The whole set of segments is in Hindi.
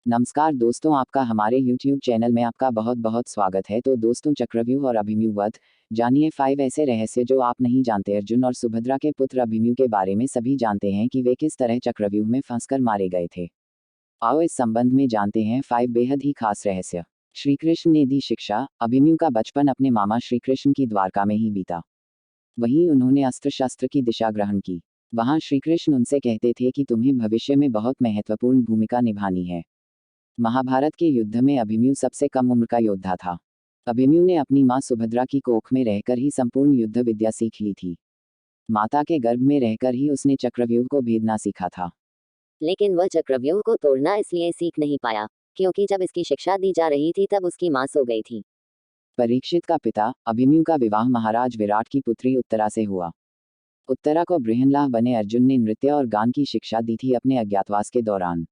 नमस्कार दोस्तों, आपका हमारे YouTube चैनल में आपका बहुत बहुत स्वागत है। तो दोस्तों, चक्रव्यूह और अभिमन्यु वध, जानिए 5 ऐसे रहस्य जो आप नहीं जानते। अर्जुन और सुभद्रा के पुत्र अभिमन्यु के बारे में सभी जानते हैं कि वे किस तरह चक्रव्यूह में फंसकर मारे गए थे। आओ इस संबंध में जानते हैं 5 बेहद ही खास रहस्य। श्री कृष्ण ने दी शिक्षा। अभिमन्यु का बचपन अपने मामा श्री कृष्ण की द्वारका में ही बीता। वहीं उन्होंने अस्त्र शस्त्र की दिशा ग्रहण की। वहां श्री कृष्ण उनसे कहते थे कि तुम्हें भविष्य में बहुत महत्वपूर्ण भूमिका निभानी है। महाभारत के युद्ध में अभिमन्यु सबसे कम उम्र का योद्धा था। अभिमन्यु ने अपनी मां सुभद्रा की कोख में रहकर ही संपूर्ण युद्ध विद्या सीख ली थी। माता के गर्भ में रहकर ही उसने चक्रव्यूह को भेदना सीखा था। लेकिन वह चक्रव्यूह को तोड़ना इसलिए सीख नहीं पाया क्योंकि जब इसकी शिक्षा दी जा रही थी तब उसकी मां सो गई थी। परीक्षित का पिता अभिमन्यु का विवाह महाराज विराट की पुत्री उत्तरा से हुआ। उत्तरा को बृहनलाह बने अर्जुन ने नृत्य और गान की शिक्षा दी थी अपने अज्ञातवास के दौरान।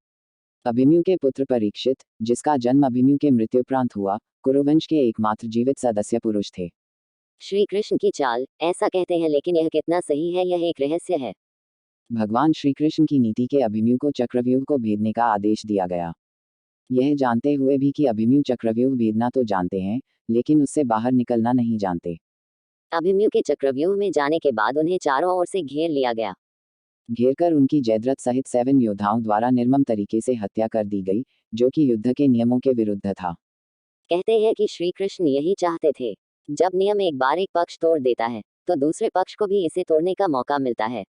अभिमन्यु के पुत्र परीक्षित, जिसका जन्म अभिमन्यु के मृत्युपरांत हुआ, कुरुवंश के एकमात्र जीवित सदस्य पुरुष थे। श्री कृष्ण की चाल, ऐसा कहते हैं, लेकिन यह कितना सही है यह एक रहस्य है। भगवान श्री कृष्ण की नीति के अभिमन्यु को चक्रव्यूह को भेदने का आदेश दिया गया। यह जानते हुए भी कि अभिमन्यु चक्रव्यूह भेदना तो जानते हैं, लेकिन उससे बाहर निकलना नहीं जानते। अभिमन्यु के चक्रव्यूह में जाने के बाद उन्हें चारों ओर से घेर लिया गया। घेरकर उनकी जयद्रथ सहित 7 योद्धाओं द्वारा निर्मम तरीके से हत्या कर दी गई, जो कि युद्ध के नियमों के विरुद्ध था। कहते हैं कि श्री कृष्ण यही चाहते थे, जब नियम एक बार एक पक्ष तोड़ देता है तो दूसरे पक्ष को भी इसे तोड़ने का मौका मिलता है।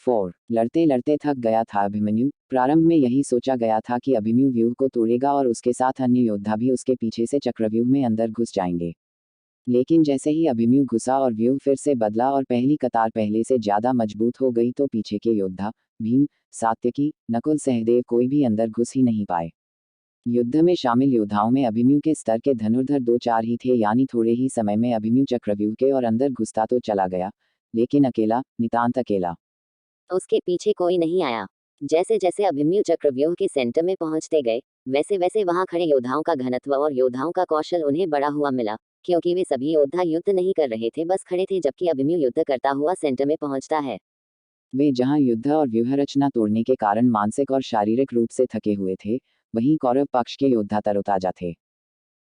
4 लड़ते लड़ते थक गया था अभिमन्यु। प्रारंभ में यही सोचा गया था कि अभिमन्यु व्यूह को तोड़ेगा और उसके साथ अन्य योद्धा भी उसके पीछे से चक्रव्यूह में अंदर घुस जाएंगे। लेकिन जैसे ही अभिमन्यु घुसा और व्यूह फिर से बदला और पहली कतार पहले से ज्यादा मजबूत हो गई, तो पीछे के योद्धा भीम, सात्यकी, नकुल, सहदेव कोई भी अंदर घुस ही नहीं पाए। युद्ध में शामिल योद्धाओं में अभिमन्यु के स्तर के धनुर्धर 2-4 ही थे, यानी थोड़े ही समय में अभिमन्यु चक्रव्यूह के और अंदर घुसता तो चला गया, लेकिन अकेला, नितांत अकेला। उसके पीछे कोई नहीं आया। जैसे जैसे अभिमन्यु चक्रव्यूह के सेंटर में पहुंचते गए, वैसे वैसे वहां खड़े योद्धाओं का घनत्व और योद्धाओं का कौशल उन्हें बड़ा हुआ मिला, क्योंकि वे सभी योद्धा युद्ध नहीं कर रहे थे, बस खड़े थे, जबकि अभिमन्यु युद्ध करता हुआ सेंटर में पहुंचता है। वे जहां युद्ध और व्यूहरचना तोड़ने के कारण मानसिक और शारीरिक रूप से थके हुए थे, वहीं कौरव पक्ष के योद्धा तरोताजा थे।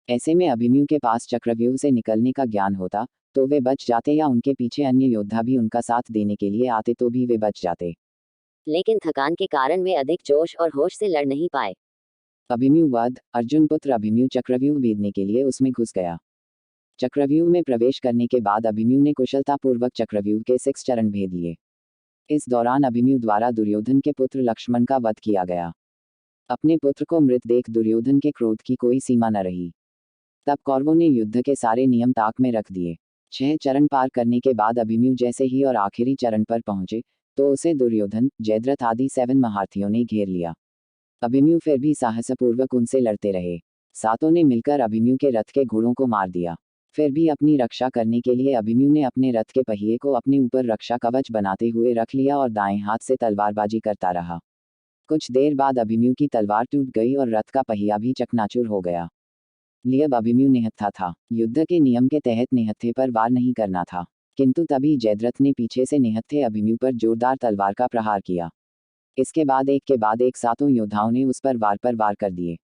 ऐसे में अभिमन्यु के पास चक्रव्यूह से निकलने का ज्ञान होता, तो वे बच जाते, या उनके पीछे अन्य योद्धा भी उनका साथ देने के लिए आते तो भी वे बच जाते। लेकिन थकान के कारण वे अधिक जोश और होश से लड़ नहीं पाए। अभिमन्यु वध, अर्जुन पुत्र अभिमन्यु चक्रव्यूह भेदने के लिए उसमें घुस गया। चक्रव्यूह में प्रवेश करने के बाद अभिमन्यु ने कुशलतापूर्वक चक्रव्यूह के 6 चरण भेद लिए। इस दौरान अभिमन्यु द्वारा दुर्योधन के पुत्र लक्ष्मण का वध किया गया। अपने पुत्र को मृत देख दुर्योधन के क्रोध की कोई सीमा न रही। तब कौरवों ने युद्ध के सारे नियम ताक में रख दिए। 6 चरण पार करने के बाद अभिमन्यु जैसे ही और आखिरी चरण पर पहुंचे, तो उसे दुर्योधन, जयद्रथ आदि 7 महारथियों ने घेर लिया। अभिमन्यु फिर भी साहसपूर्वक उनसे लड़ते रहे। सातों ने मिलकर अभिमन्यु के रथ के घोड़ों को मार दिया। फिर भी अपनी रक्षा करने के लिए अभिमन्यु ने अपने रथ के पहिए को अपने ऊपर रक्षा कवच बनाते हुए रख लिया और दाएं हाथ से तलवारबाजी करता रहा। कुछ देर बाद अभिमन्यु की तलवार टूट गई और रथ का पहिया भी चकनाचूर हो गया। अब अभिमन्यु निहत्था था। युद्ध के नियम के तहत निहत्थे पर वार नहीं करना था, किंतु तभी जयद्रथ ने पीछे से निहत्थे अभिमन्यु पर जोरदार तलवार का प्रहार किया। इसके बाद एक के बाद एक सातों योद्धाओं ने उस पर वार कर दिए।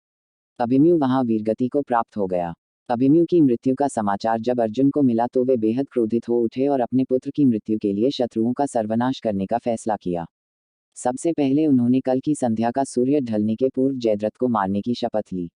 अभिमन्यु वहां वीरगति को प्राप्त हो गया। अभिमन्यु की मृत्यु का समाचार जब अर्जुन को मिला, तो वे बेहद क्रोधित हो उठे और अपने पुत्र की मृत्यु के लिए शत्रुओं का सर्वनाश करने का फैसला किया। सबसे पहले उन्होंने कल की संध्या का सूर्य ढलने के पूर्व जयद्रथ को मारने की शपथ ली।